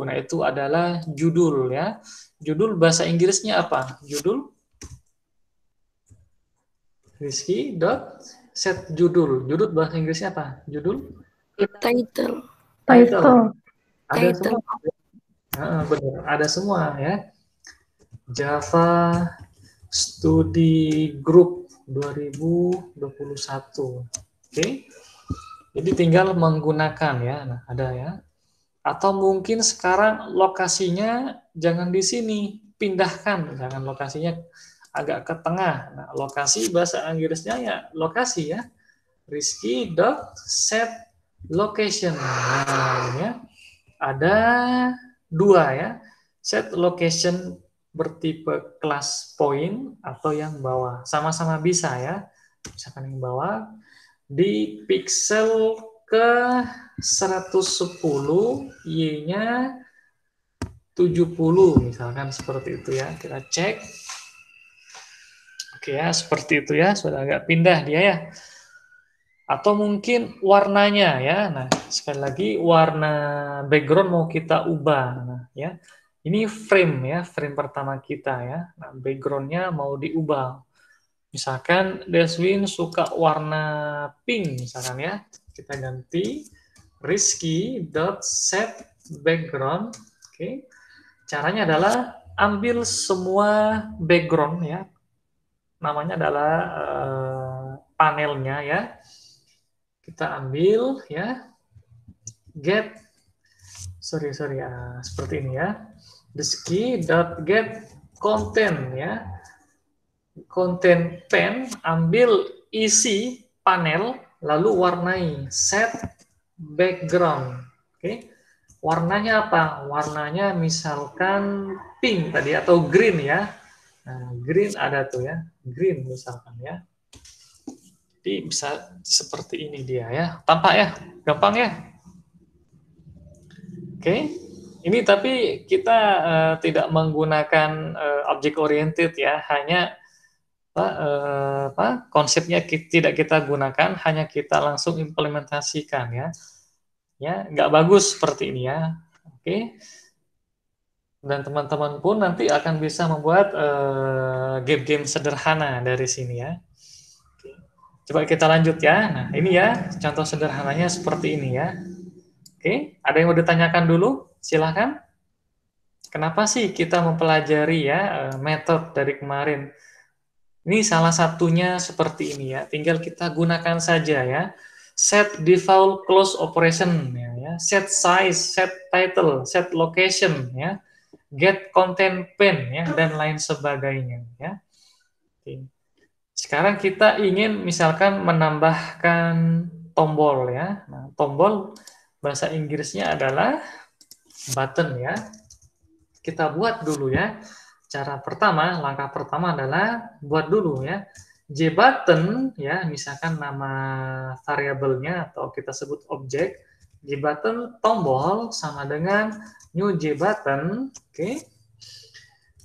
Nah, itu adalah judul ya. Judul bahasa Inggrisnya apa? Judul Rizky dot set judul. Judul bahasa Inggrisnya apa? Judul Title. title. Ada Title. semua. Benar, ada semua ya. Java Study Group 2021. Oke. Jadi tinggal menggunakan ya. Nah, ada ya. Atau mungkin sekarang lokasinya jangan di sini, pindahkan misalkan lokasinya agak ke tengah. Nah, lokasi bahasa Inggrisnya ya lokasi ya. Rizky dot set location. Nah, ya. Ada dua ya. Set location bertipe kelas point atau yang bawah. Sama-sama bisa ya. Misalkan yang bawah di pixel ke 110, Y-nya 70 misalkan seperti itu ya. Kita cek. Oke ya, seperti itu ya. Sudah agak pindah dia ya. Atau mungkin warnanya ya. Nah, sekali lagi warna background mau kita ubah. Nah, ya. Ini frame ya, frame pertama kita ya. Nah, backgroundnya mau diubah. Misalkan Deswin suka warna pink misalkan ya. Kita ganti Rizky.set background. Oke. Caranya adalah ambil semua background ya. Namanya adalah panelnya ya. Kita ambil ya, seperti ini ya, Rizky.get content ya, content pen, ambil isi panel, lalu warnai, set background. Oke, warnanya apa? Warnanya misalkan pink tadi atau green ya. Nah, green ada tuh ya, green misalkan ya. Jadi bisa seperti ini dia ya. Tampak ya, gampang ya. Oke, ini tapi kita tidak menggunakan object oriented ya, hanya konsepnya tidak kita gunakan, hanya kita langsung implementasikan ya. Ya, nggak bagus seperti ini ya. Oke. Dan teman-teman pun nanti akan bisa membuat game-game sederhana dari sini ya. Coba kita lanjut ya. Nah, ini ya contoh sederhananya seperti ini ya. Oke, ada yang mau ditanyakan dulu? Silahkan. Kenapa sih kita mempelajari ya metode dari kemarin? Ini salah satunya seperti ini ya. Tinggal kita gunakan saja ya. Set default close operation ya. Set size, set title, set location ya. Get content pen ya dan lain sebagainya ya. Oke. Sekarang kita ingin misalkan menambahkan tombol ya. Nah, tombol bahasa Inggrisnya adalah button ya. Kita buat dulu ya. Cara pertama, langkah pertama adalah buat dulu ya. JButton ya, misalkan nama variabelnya atau kita sebut objek. JButton tombol sama dengan new JButton. Oke.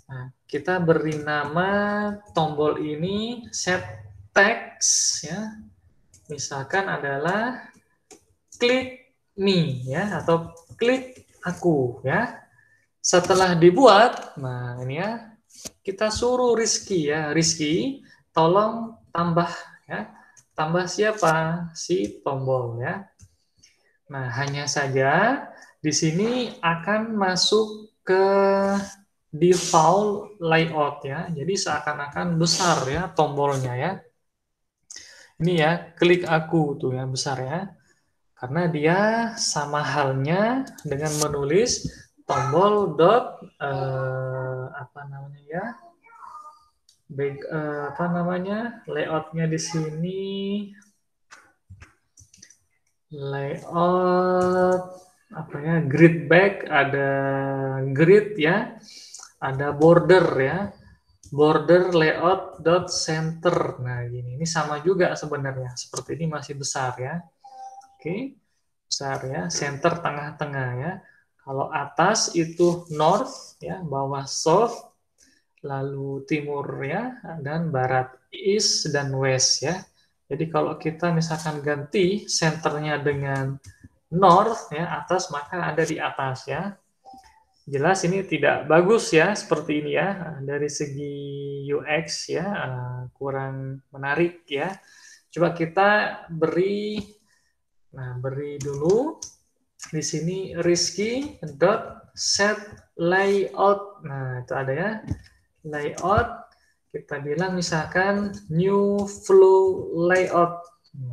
Nah, kita beri nama tombol ini set text ya. Misalkan adalah klik me ya, atau klik aku ya. Setelah dibuat, nah ini ya, kita suruh Rizky ya, Rizky tolong tambah ya, tambah siapa? Si tombol ya. Nah, hanya saja di sini akan masuk ke default layout ya. Jadi seakan-akan besar ya tombolnya ya. Ini ya, klik aku tuh ya besar ya. Karena dia sama halnya dengan menulis tombol dot apa namanya ya? Apa namanya? Layoutnya di sini layout apa ya? Grid back, ada grid ya, ada border ya. Border layout dot center. Nah, ini sama juga sebenarnya. Seperti ini masih besar ya. Oke. Besar ya, center tengah-tengah ya. Kalau atas itu north ya, bawah south, lalu timur ya, dan barat east dan west ya. Jadi kalau kita misalkan ganti centernya dengan north ya, atas, maka ada di atas ya. Jelas ini tidak bagus ya, seperti ini ya, dari segi UX ya, kurang menarik ya. Coba kita beri, nah beri dulu di sini Rizky dot set layout. Nah itu ada ya, layout. Kita bilang misalkan new flow layout.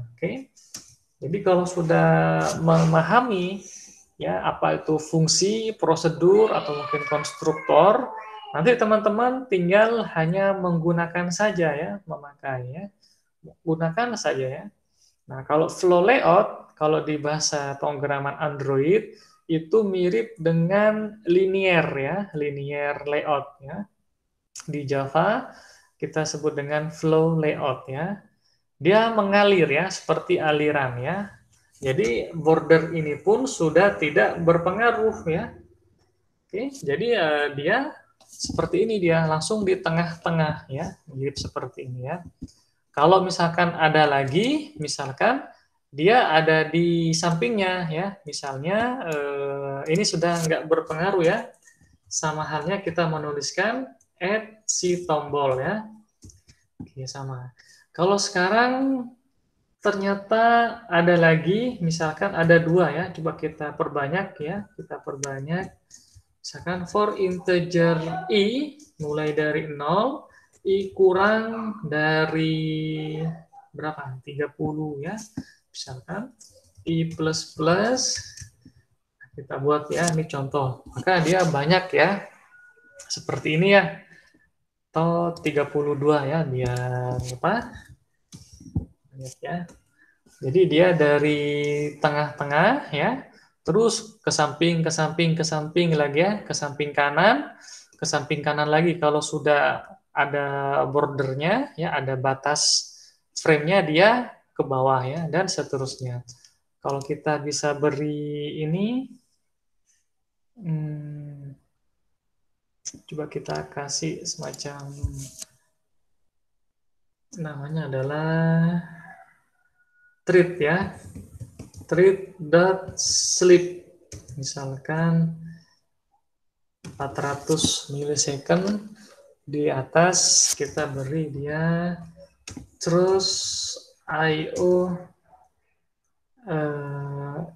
Oke. Jadi kalau sudah memahami ya apa itu fungsi, prosedur atau mungkin konstruktor, nanti teman-teman tinggal hanya menggunakan saja ya, memakai ya, gunakan saja ya. Nah kalau flow layout, kalau di bahasa pemrograman Android itu mirip dengan linear ya, linear layout ya. Di Java kita sebut dengan flow layout ya. Dia mengalir ya, seperti aliran ya. Jadi border ini pun sudah tidak berpengaruh ya. Oke, jadi dia seperti ini, dia langsung di tengah-tengah ya, mirip seperti ini ya. Kalau misalkan ada lagi, misalkan dia ada di sampingnya ya, misalnya ini sudah nggak berpengaruh ya, sama halnya kita menuliskan add si tombol ya. Oke, sama. Kalau sekarang ternyata ada lagi, misalkan ada dua ya, coba kita perbanyak ya, kita perbanyak. Misalkan for integer i mulai dari 0, i kurang dari berapa? 30 ya. Misalkan i plus plus, kita buat ya, ini contoh. Maka dia banyak ya, seperti ini ya. Atau 32 ya, biar apa? Banyak ya. Jadi dia dari tengah-tengah ya, terus ke samping, ke samping, ke samping lagi ya, ke samping kanan lagi. Kalau sudah ada bordernya ya, ada batas frame-nya, dia ke bawah ya, dan seterusnya. Kalau kita bisa beri ini, coba kita kasih semacam, namanya adalah treat ya, treat.sleep, misalkan 400 milisecond, di atas kita beri dia terus IO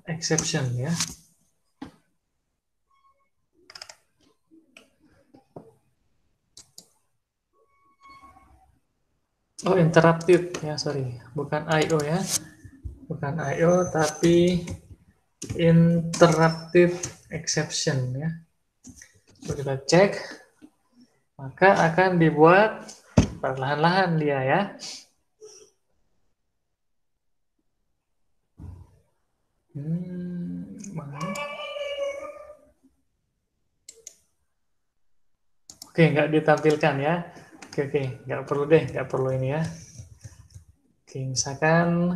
exception ya. Oh, interrupted ya, sorry, bukan IO ya, bukan IO tapi interrupted exception ya. Coba kita cek, maka akan dibuat perlahan-lahan dia ya. Oke, nggak ditampilkan ya. Oke, nggak perlu deh, nggak perlu ini ya. Oke, misalkan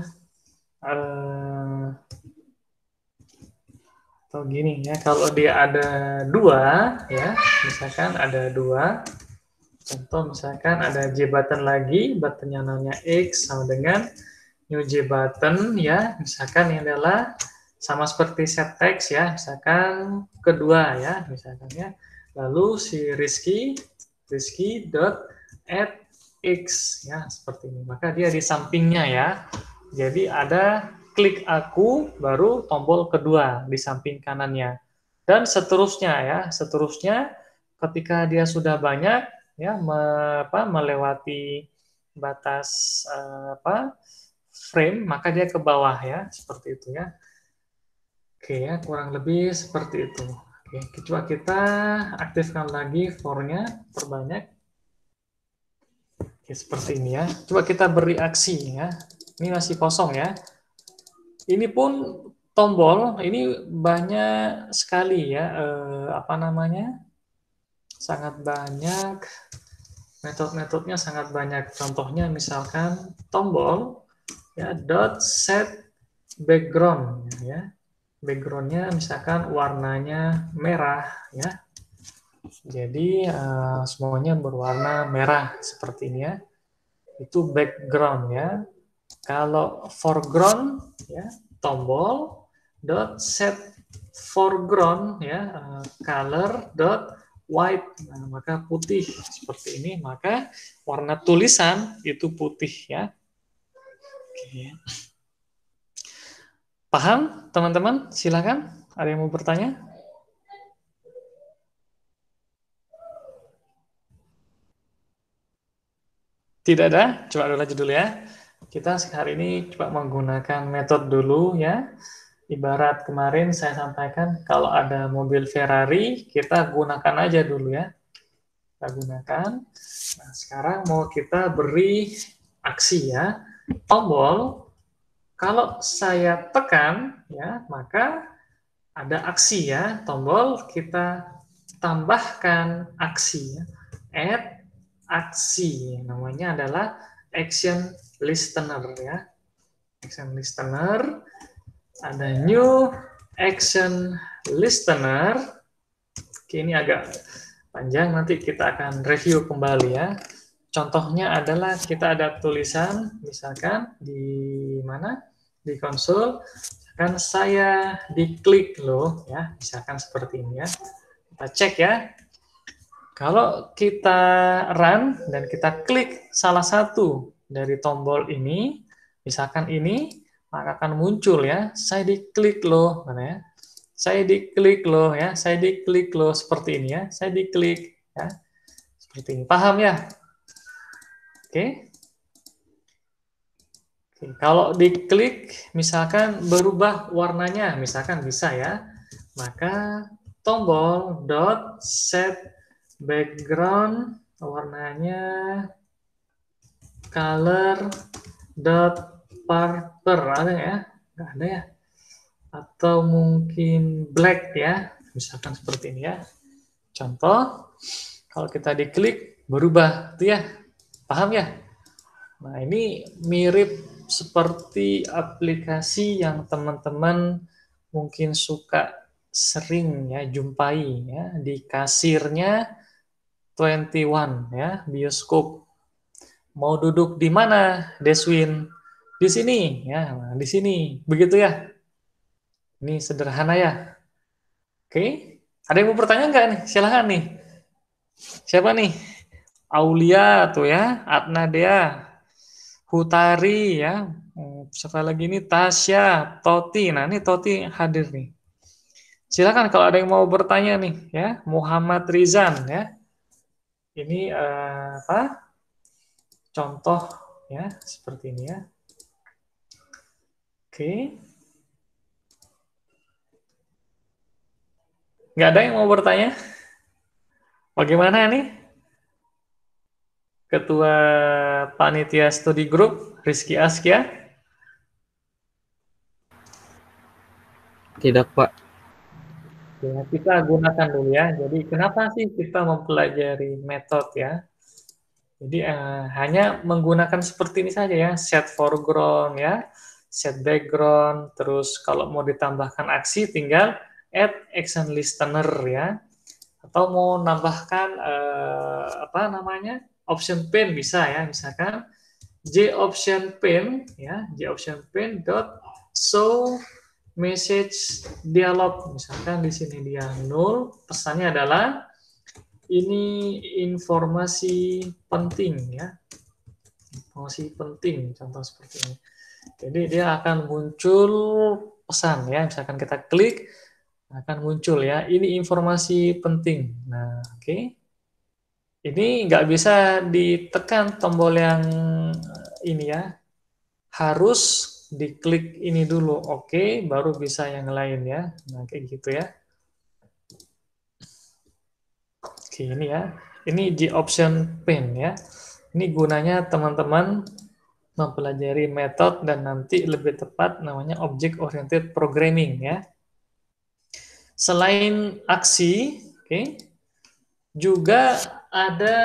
atau gini ya, kalau dia ada dua ya, misalkan ada dua, contoh misalkan ada J button lagi, buttonnya namanya X sama dengan new J button ya, misalkan ini adalah sama seperti set text ya, misalkan kedua ya, misalkan ya. Lalu si Rizky dot add x ya, seperti ini. Maka dia di sampingnya ya. Jadi ada klik aku baru tombol kedua di samping kanannya. Dan seterusnya ya, seterusnya ketika dia sudah banyak ya melewati batas frame, maka dia ke bawah ya, seperti itu ya. Oke ya, kurang lebih seperti itu. Oke, coba kita aktifkan lagi for-nya, perbanyak. Oke, seperti ini ya. Coba kita beri aksi ya. Ini masih kosong ya. Ini pun tombol, ini banyak sekali ya, sangat banyak, metode-metodenya sangat banyak. Contohnya misalkan tombol ya dot set background ya. Backgroundnya misalkan warnanya merah ya. Jadi semuanya berwarna merah seperti ini ya. Itu background ya. Kalau foreground ya, tombol dot set foreground ya, color dot white. Nah, maka putih seperti ini, maka warna tulisan itu putih ya. Oke. Paham teman-teman? Silakan. Ada yang mau bertanya? Tidak ada? Coba lanjut dulu ya. Kita hari ini coba menggunakan metode dulu ya. Ibarat kemarin saya sampaikan, kalau ada mobil Ferrari, kita gunakan aja dulu ya. Kita gunakan. Nah, sekarang mau kita beri aksi ya. Tombol, kalau saya tekan, ya maka ada aksi ya. Tombol, kita tambahkan aksi ya. Add aksi, namanya adalah action listener ya. Action listener, ada new action listener. Oke, ini agak panjang, nanti kita akan review kembali ya. Contohnya adalah kita ada tulisan, misalkan di mana? Di konsol, misalkan saya diklik loh ya, misalkan seperti ini ya. Kita cek ya. Kalau kita run dan kita klik salah satu dari tombol ini, misalkan ini, maka akan muncul ya, saya diklik loh, mana ya? Saya diklik loh ya, saya diklik loh seperti ini ya, saya diklik ya, seperti ini. Paham ya? Oke. Oke. Kalau diklik, misalkan berubah warnanya, misalkan bisa ya, maka tombol dot set background warnanya color dot purple, ada ya? Nggak ada ya? Atau mungkin black ya, misalkan seperti ini ya. Contoh, kalau kita diklik berubah tuh ya, paham ya? Nah, ini mirip seperti aplikasi yang teman-teman mungkin suka sering ya jumpai ya di kasirnya 21 ya, bioskop. Mau duduk di mana, Deswin? Di sini ya, nah, di sini. Begitu ya. Ini sederhana ya. Oke. Ada yang mau bertanya nggak nih? Silahkan nih. Siapa nih? Aulia tuh ya, Adnadea, Hutari ya. Siapa lagi ini? Tasya, Toti. Nah, ini Toti hadir nih. Silakan kalau ada yang mau bertanya nih ya. Muhammad Rizan ya. Ini contoh ya, seperti ini ya. Oke. Nggak ada yang mau bertanya? Bagaimana nih? Ketua Panitia Studi Group, Rizky Askia? Tidak, Pak. Ya, kita gunakan dulu ya. Jadi kenapa sih kita mempelajari metode ya? Jadi hanya menggunakan seperti ini saja ya, set foreground ya, set background, terus kalau mau ditambahkan aksi tinggal add action listener ya, atau mau nambahkan option pane bisa ya, misalkan J option pane ya, J option pane dot show message dialog. Misalkan di sini dia 0, pesannya adalah ini informasi penting ya. Informasi penting, contoh seperti ini. Jadi dia akan muncul pesan ya, misalkan kita klik akan muncul ya, ini informasi penting. Nah, oke. Ini nggak bisa ditekan tombol yang ini ya, harus diklik ini dulu, oke, baru bisa yang lain ya. Nah, kayak gitu ya. Oke, ini ya. Ini di option pane ya. Ini gunanya teman-teman mempelajari metode dan nanti lebih tepat namanya object oriented programming ya. Selain aksi, oke, juga ada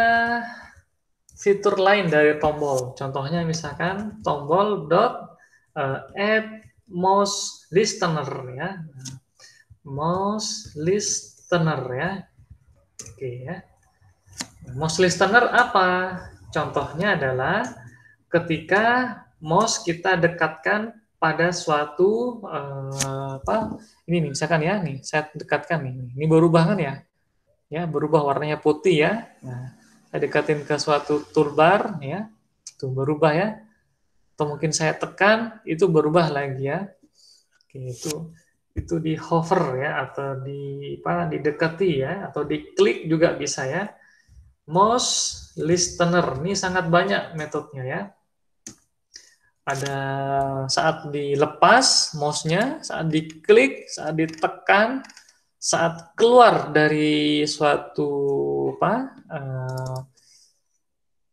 fitur lain dari tombol. Contohnya misalkan tombol add mouse listener ya. Mouse listener ya. Oke ya. Mouse listener apa? Contohnya adalah ketika mouse kita dekatkan pada suatu ini nih misalkan ya nih saya dekatkan nih ini berubah kan ya berubah warnanya putih ya. Nah, saya dekatin ke suatu toolbar ya itu berubah ya, atau mungkin saya tekan itu berubah lagi ya. Oke, itu di hover ya atau didekati ya atau diklik juga bisa ya. Mouse listener ini sangat banyak metodenya ya. Ada saat dilepas mouse-nya, saat diklik, saat ditekan, saat keluar dari suatu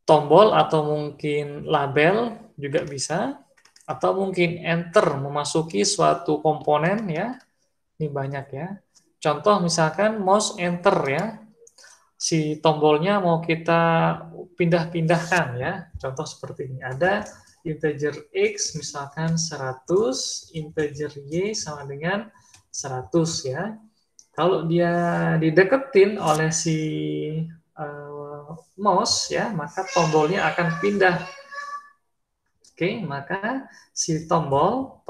tombol atau mungkin label juga bisa, atau mungkin enter memasuki suatu komponen ya. Ini banyak ya. Contoh misalkan mouse enter ya. Si tombolnya mau kita pindah-pindahkan ya. Contoh seperti ini. Ada integer X misalkan 100, integer Y sama dengan 100 ya. Kalau dia dideketin oleh si mouse ya, maka tombolnya akan pindah. Oke, maka si tombol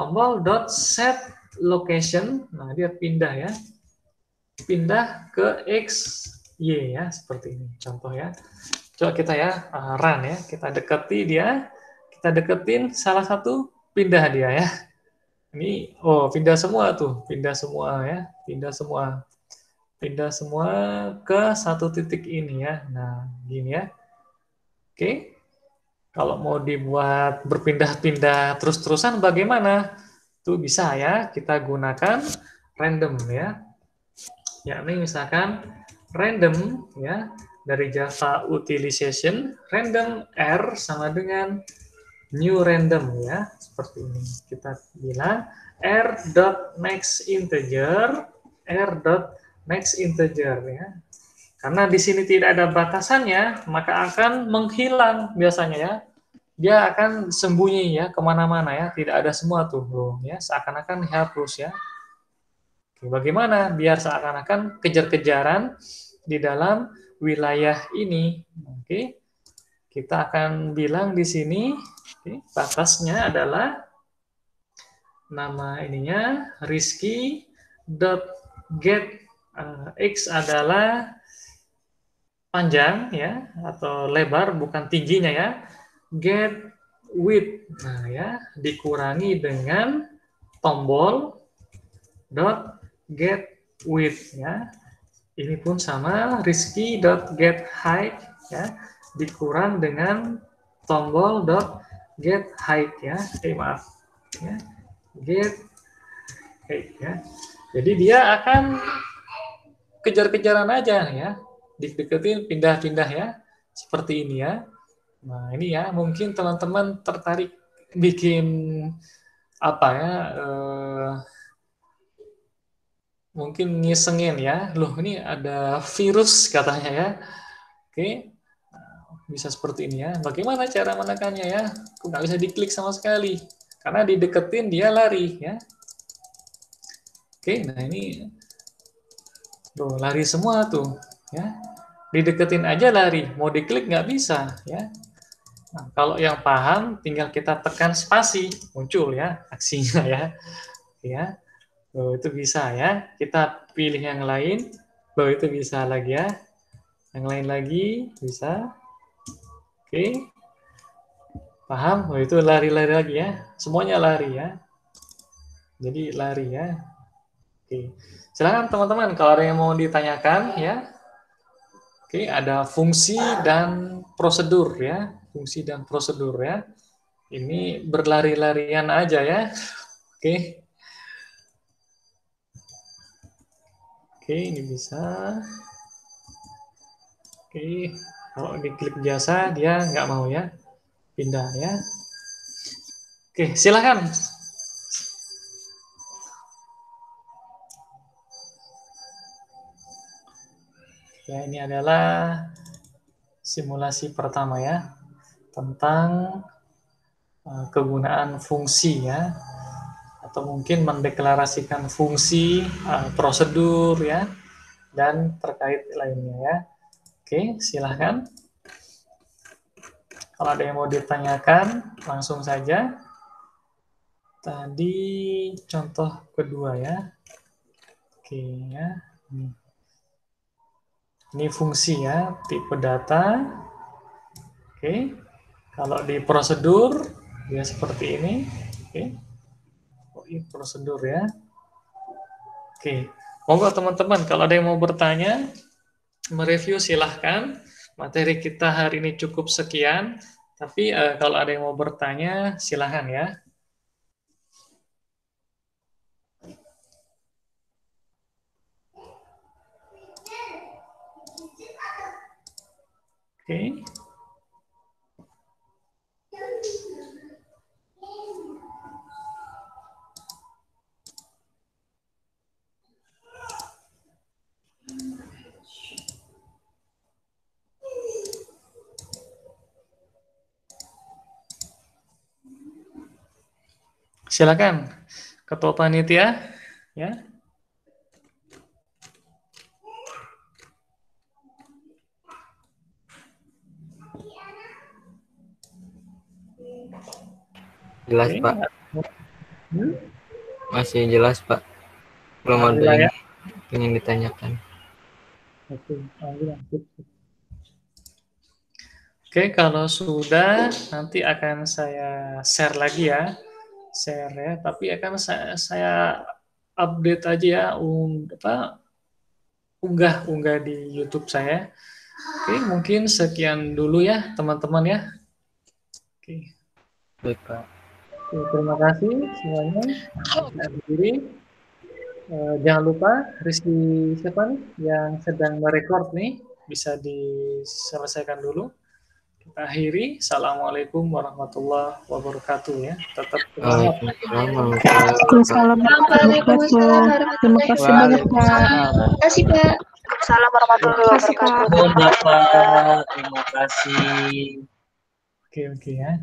dot set location, nah dia pindah ya. Pindah ke X, Y ya, seperti ini contoh ya. Coba kita ya run ya, kita deketi dia, kita deketin salah satu, pindah dia ya. Ini pindah semua tuh, pindah semua ya, pindah semua ke satu titik ini ya. Nah, gini ya. Oke. Kalau mau dibuat berpindah-pindah terus-terusan bagaimana? Itu bisa ya, kita gunakan random ya. Yakni misalkan random ya, dari Java utilization, random R sama dengan new random ya, seperti ini. Kita bilang r.next integer ya. Karena di sini tidak ada batasannya, maka akan menghilang biasanya ya. Dia akan sembunyi ya kemana-mana ya, tidak ada semua tuh loh ya, seakan-akan dihapus ya. Oke, bagaimana biar seakan-akan kejar-kejaran di dalam wilayah ini? Oke, kita akan bilang di sini batasnya adalah nama ininya Rizky.get X adalah panjang ya atau lebar bukan tingginya ya. Get width, nah ya dikurangi dengan tombol dot get width ya. Ini pun sama Rizky dot get height ya dikurang dengan tombol dot get height ya. Maaf ya, get height ya. Jadi dia akan kejar-kejaran aja ya, dideketin pindah-pindah ya, seperti ini ya. Nah, ini ya, mungkin teman-teman tertarik bikin apa ya, mungkin ngisengin ya, loh ini ada virus katanya ya. Oke, bisa seperti ini ya. Bagaimana cara menekannya ya? Kok nggak bisa diklik sama sekali? Karena dideketin dia lari ya. Oke, nah ini tuh lari semua tuh ya. Dideketin aja lari, mau diklik nggak bisa ya. Nah, kalau yang paham, tinggal kita tekan spasi, muncul ya aksinya ya. Ya, Oh, itu bisa ya. Kita pilih yang lain. Oh, itu bisa lagi ya. Yang lain lagi bisa. Oke. Paham? Oh, itu lari-lari lagi ya. Semuanya lari ya. Jadi lari ya. Oke. Silakan teman-teman kalau ada yang mau ditanyakan ya. Oke, ada fungsi dan prosedur ya. Fungsi dan prosedur ya. Ini berlari-larian aja ya. Oke. Oke, ini bisa. Oke, kalau diklik biasa dia nggak mau ya. Pindah ya. Oke, silakan. Ya, ini adalah simulasi pertama ya tentang kegunaan fungsi ya, atau mungkin mendeklarasikan fungsi, prosedur ya, dan terkait lainnya ya. Oke, silahkan. Kalau ada yang mau ditanyakan, langsung saja. Tadi contoh kedua ya. Oke ya. Ini fungsi ya, tipe data. Oke. Kalau di prosedur, dia seperti ini. Oke. Oh, ini prosedur ya. Oke. Monggo teman-teman, kalau ada yang mau bertanya, mereview silahkan. Materi kita hari ini cukup sekian. Tapi kalau ada yang mau bertanya, silahkan ya. Oke. Silakan, Ketua Panitia, ya. Jelas, Oke. Pak. Masih jelas, Pak. Belum ada yang ingin ditanyakan. Oke, kalau sudah nanti akan saya share lagi ya. Share ya, tapi akan saya update aja ya, unggah di YouTube saya. Oke, mungkin sekian dulu ya teman-teman ya. Oke. Baik, Pak. Oke, terima kasih semuanya. Saya akhiri. Jangan lupa Rizky siapa nih yang sedang merekord nih, bisa diselesaikan dulu. Kita akhiri. Assalamualaikum warahmatullahi wabarakatuh ya. Tetap semangat. Waalaikumsalam warahmatullahi wabarakatuh. Terima kasih banyak, Pak. Terima kasih, Pak. Assalamualaikum warahmatullahi wabarakatuh. Terima kasih. Oke ya.